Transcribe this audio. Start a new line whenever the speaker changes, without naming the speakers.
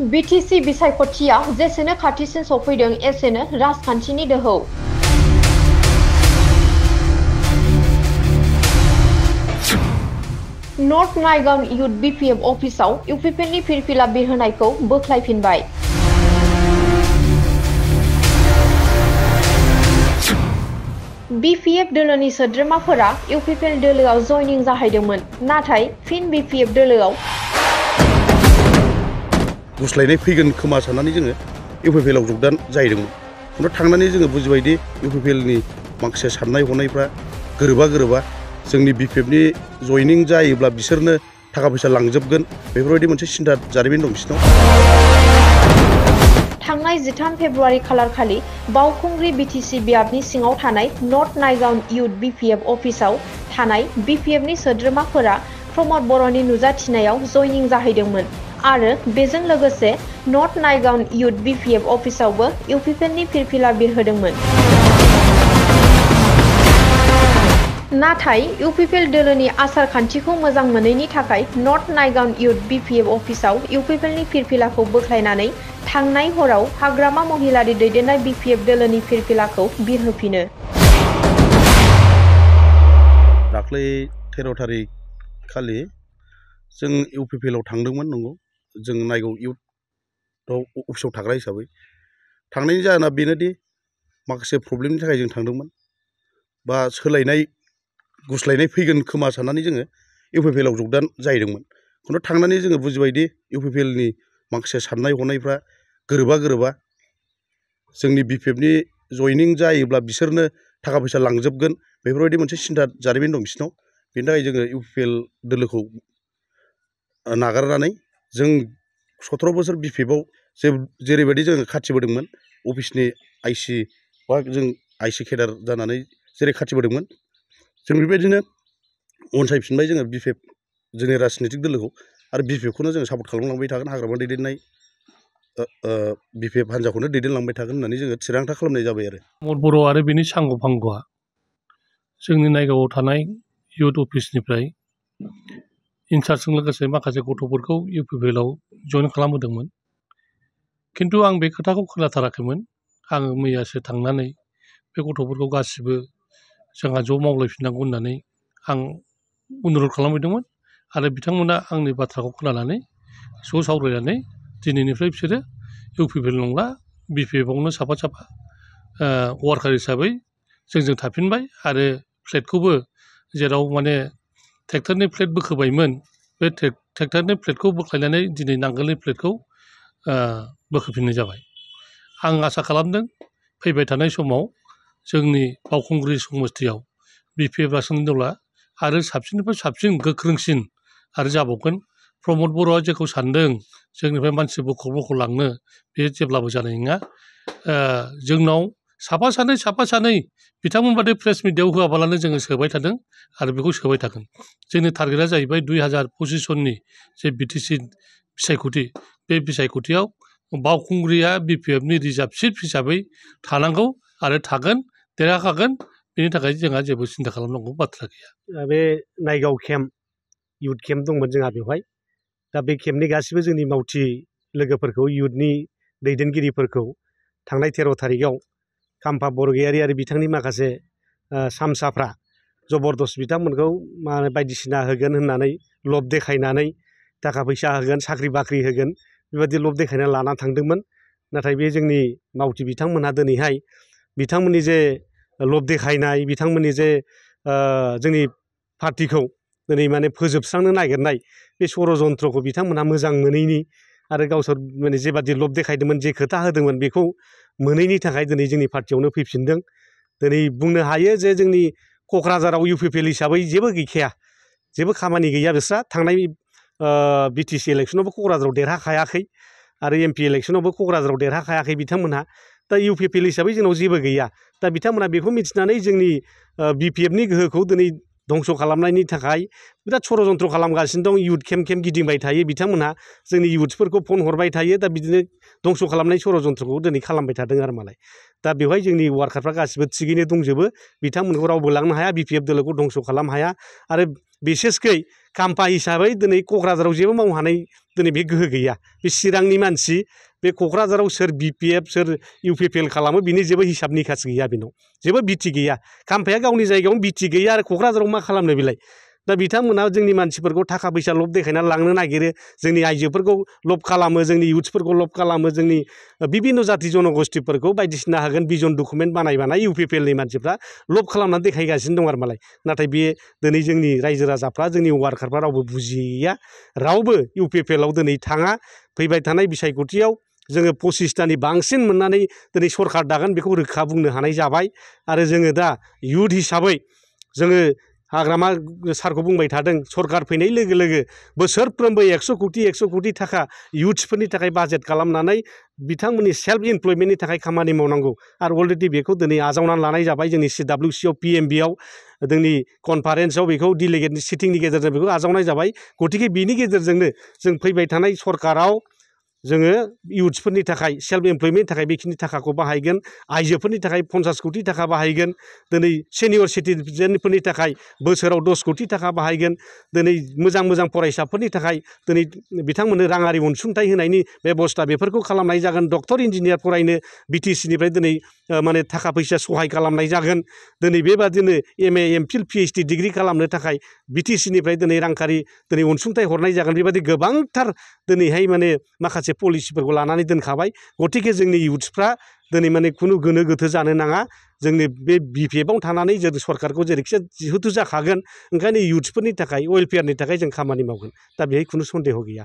BTC बिसायख'थिया जेसेनो खाथिसिन सफैदों एसेनो राजखान्थिनि दोहौ। नर्थ नायगाव इउथ बिपिएफ अफिसाव इउपिपिएलनि फिरफिला बिरहोनायखौ बोख्लायफिनबाय। बिपिएफ दोलोनि सोद्रोमाफोरा इउपिपिएल दोलोआव जयनिं जाहैदोंमोन, नाथाय फिन बिपिएफ दोलोआव
गुस्लायनाय फैगोन खोमा साननानै जोङो इउपिपिएलआव जगदान जाहैदोंमोन। खिन्थु थांनानै जोङो बुजिबायदि इउपिपिएलनि माखासे साननाय हनायफ्रा गोरोबा जोंनि बिपिएफनि जयनिं जायोब्ला बिसोरनो थाखा फैसा लांजोबगोन, बेफोरबायदि मोनसे सिन्था जारिमिन दं बिसोरनाव।
थांनाय 13 फेब्रुआरि खालारखालि बावखुंग्रि बिटिसि बियाबनि सिङाव थानाय नर्थ नायगाव इउथ बिपिएफ अफिसाव थानाय बिपिएफनि सोद्रोमाफोरा प्रमद बर'नि नुजाथिनायाव जयनिं जाहैदोंमोन आरो बेजों लोगोसे नर्थ नायगाव इउथ बिपिएफ अफिसावबो इउपिपिएलनि फिरफिला बिरहोदोंमोन। नाथाय इउपिपिएल दोलोनि आसार खान्थिखौ मोजां मोनैनि थाखाय नर्थ नायगाव इउथ बिपिएफ अफिसाव इउपिपिएलनि फिरफिलाखौ बोख्लायनानै थांनाय हराव हाग्रामा महिलारि दैदेननाय बिपिएफ दोलोनि फिरफिलाखौ बिरहोफिनो।
दाख्लै 13 थारिख खालि जों इउपिपिएलआव थांदोंमोन, नंगौ जों नायगाव इउथ अफिसाव थाग्रा हिसाबै थांनायनि जाहोना बेनोदि माखासे प्रब्लेमनि थाखाय जों थांदोंमोन, बा सोलायनाय गुस्लायनाय फैगोन खोमा साननानै जोङो इउपिपिएलआव जगदान जाहैदोंमोन। खिन्थु थांनानै जोङो बुजिबायदि इउपिपिएलनि माखासे साननाय हनायफ्रा गोरोबा जोंनि बिपिएफनि जयनिं जायोब्ला बिसोरनो थाखा फैसा लांजोबगोन, बेफोरबायदि मोनसे सिन्था जारिमिन दं बिसोरनाव। बेनि थाखाय जोङो इउपिपिएल दोलोखौ नागारनानै जों 17 बोसोर बिपिएफआव जेरैबायदि जोङो खाथिबोदोंमोन, अफिसनि आइसि बा जों आइसि केडार जानानै जेरै खाथिबोदोंमोन, जों बेबायदिनो अनसायफिनबाय जोङो बिपिएफ जोंनि राजनितिक दोलोखौ, आरो बिपिएफखौनो जों सापर्ट खालामलांबाय थागोन, हाग्रामा दैदेननाय बिपिएफ हान्जाखौनो दैदेनलांबाय थागोन होननानै जोङो थिरांथा खालामनाय जाबाय आरो।
प्रमद बर' आरो बिनि सांग' फांग'आ जोंनि नायगावआव थानाय इउथ अफिसनिफ्राय इनसार्जजों लोगोसे माखासे गथ'फोरखौ इउपिपिएलआव जइन खालामहोदोंमोन। खिन्थु आं बे खोथाखौ खोनाथाराखैमोन। आङो मैयासो थांनानै बे गथ'फोरखौ गासिबो जोंहा ज' मावलायफिननांगौ होननानै आं अनुरद खालामहैदोंमोन, आरो बिथांमोना आंनि बाथ्राखौ खोनानानै ज' सावरायनानै दिनैनिफ्राय बिसोरो इउपिपिएल नंला, बिपिएफआवनो साफा वार्कार हिसाबै जोंजों थाफिनबाय। आरो फ्लेटखौबो जेराव माने ट्रेक्टरनि फ्लेट बोखोबायमोन, बे ट्रेक्टरनि फ्लेटखौ बोख्लायनानै दिनै नांगोलनि फ्लेटखौ बोखोफिननाय जाबाय। आं आसा खालामदों फैबाय थानाय समाव जोंनि बावखुंग्रि समस्तियाव बिपिएफ राजखान्थि दला आरो साबसिननिफ्राय साबसिन गोख्रोंसिन आरो जाबावगोन। प्रमद बर'आ जेखौ सानदों जोंनिफ्राय मानसि बख' लांनो, बे जेब्लाबो जानाय नङा। जोंनाव साफा सानै बिथांमोन बादि प्रेस मिडियायाव होआबालानो जोङो सोबाय थादों आरो बेखौ सोबाय थागोन। जोंनि टारगेटआ जाहैबाय 2025 सननि जे बिटिसि बिसायख'थि, बे बिसायख'थियाव बावखुंग्रिया बिपिएफनि रिजार्भ सिट हिसाबै थानांगौ आरो थागोन, देरहाखागोन। बेनि थाखाय जोंहा जेबो सिन्था खालामनांगौ बाथ्रा गैया।
बे नायगाव केम्प इउथ केम्प दंमोन जोंहा बेवहाय। दा बे केम्पनि गासिबो जोंनि मावथि लोगोफोरखौ, इउथनि दैदेनगिरिफोरखौ थांनाय 13 थारिखआव खाम्फा बरगयारि आरो बिथांनि माखासे सामसाफ्रा जबरदस्त बिथांमोनखौ बायदिसिना होगोन होननानै लब देखायनानै थाखा फैसा होगोन, साख्रि बाख्रि होगोन, बेबायदि लब देखायना लाना थांदोंमोन। नाथाय बे जोंनि मावथि बिथांमोनहा दिनैहाय बिथांमोननि जे लब देखायनाय, बिथांमोननि जे जोंनि पार्टिखौ दिनै माने फोजोबस्रांनो नागिरनाय बे षड़जन्त्रखौ बिथांमोनहा मोजां मोनैनि आरो गावसोर माने जेबादि लब देखायदोंमोन, जे खोथा होदोंमोन, बेखौ मोनैनि थाखाय दिनै जोंनि पार्टियावनो फैफिनदों। दिनै बुंनो हायो जे जोंनि क'क्राझाराव इउपिपिएल हिसाबै जेबो गैखाया, जेबो खामानि गैया बिस्रा। थांनाय बिटिसि इलेक्सनावबो क'क्राझाराव देरहाखायाखै आरो एमपि इलेक्सनावबो क'क्राझाराव देरहाखायाखै बिथांमोनहा। दा इउपिपिएल हिसाबै जोंनाव जेबो गैया। दा बिथांमोनहा बेखौ मिथिनानै जोंनि बिपिएफनि गोहोखौ दिनै धंस' खालामनायनि थाखाय बिराद षड़जन्त्र खालामगासिनो दं। इउथ केम्प गिदिंबाय थायो बिथांमोनहा, जोंनि इउथ्सफोरखौ फन हरबाय थायो। दा बिदिनो धंस' खालामनाय षड़जन्त्रखौ दिनै खालामबाय थादों आरो मालाय। दा बेवहाय जोंनि वार्कारफ्रा गासिबो थिगैनो दंजोबो, बिथांमोनखौ रावबो लांनो हाया, बिपिएफ दोलोखौ धंस' खालामनो हाया। आरो बिसेसकै खाम्फा हिसाबै दिनै क'क्राझाराव जेबो मावनो हानाय दिनै बे गोहो गैया बे चिरांनि मानसि बे क'क्राझाराव सोर BPF सोर UPPL खालामो बिनि जेबो हिसाब निकास गैया बेनाव जेबो बिथि गैया खाम्फाया गावनि जायगायावनो बिथि गैया आरो क'क्राझाराव मा खालामनो बेलाय दा बिथांमोना जोंनि मानसिफोरखौ थाखा फैसा लब देखायनानै लांनो नागिरो जोंनि आइजोफोरखौ लब खालामो जोंनि इउथ्सफोरखौ लब खालामो जोंनि बिभिन्न जाति जनगोष्ठीफोरखौ बायदिसिना होगोन भिजन डकुमेन्ट बानाय UPPLनि मानसिफ्रा लब खालामनानै देखायगासिनो दं आरो मालाय नाथाय बे दिनै जोंनि रायजो राजाफ्रा जोंनि वार्कारफ्रा रावबो बुजिया रावबो UPPLआव दिनै थाङा फैबाय थानाय बिसायख'थियाव जोङो 25टानि बांसिन मोननानै दिनै सरकार दागोन बेखौ रोखा बुंनो हानाय जाबाय आरो जोङो दा इउथ हिसाबै जोङो हाग्रामा सारखौ बुंबाय थादों सरकार फैनाय लोगो लोगो बोसोरफ्रोमबो 100 कोटि थाखा इउथ्सफोरनि थाखाय बाजेट खालामनानै बिथांमोननि सेल्फ इमप्लयमेन्टनि थाखाय खामानि मावनांगौ आरो अलरेडि बेखौ दिनै आजावनानै लानाय जाबाय जोंनि CWCआव PMBआव जोंनि कनफारेन्सआव बेखौ डिलिगेटनि सिटिंनि गेजेरजों बेखौ आजावनाय जाबाय गतिके बिनि गेजेरजोंनो जों फैबाय थानाय सरकाराव जोङो इउथ्सफोरनि थाखाय सेल्फ इमप्लयमेन्टनि थाखाय बेखिनि थाखाखौ बाहायगोन आइजोफोरनि थाखाय 50 कोटि थाखा बाहायगोन दिनै सेनियर सिटिजेनफोरनि थाखाय बोसोराव 10 कोटि थाखा बाहायगोन दिनै मोजां फरायसाफोरनि थाखाय दिनै बिथांमोननो राङारि अनसुंथाइ होनायनि बेबस्था बेफोरखौ खालामनाय जागोन डक्टर इन्जिनियार फरायनो BTCनिफ्राय दिनै माने थाखा फैसा सहाय खालामनाय जागोन दिनै बेबादिनो MA MPhil PhD डिग्रि खालामनो थाखाय BTCनिफ्राय दिनै रांखारि दिनै अनसुंथाइ हरनाय जागोन बेबादि गोबांथार दिनैहाय माने माखासे पलिसिफोरखौ लानानै दोनखाबाय गतिके जोंनि इउथ्सफ्रा दिनै माने खुनु गोनो गोथो जानो नाङा जोंनि बे BPFआव थानानै जों सरकारखौ जेरैखिजाया जिहेथु जाखागोन ओंखायनो इउथ्सफोरनि थाखाय वेलफेयारनि थाखाय जों खामानि मावगोन दा बेहाय खुनु सन्देह गैया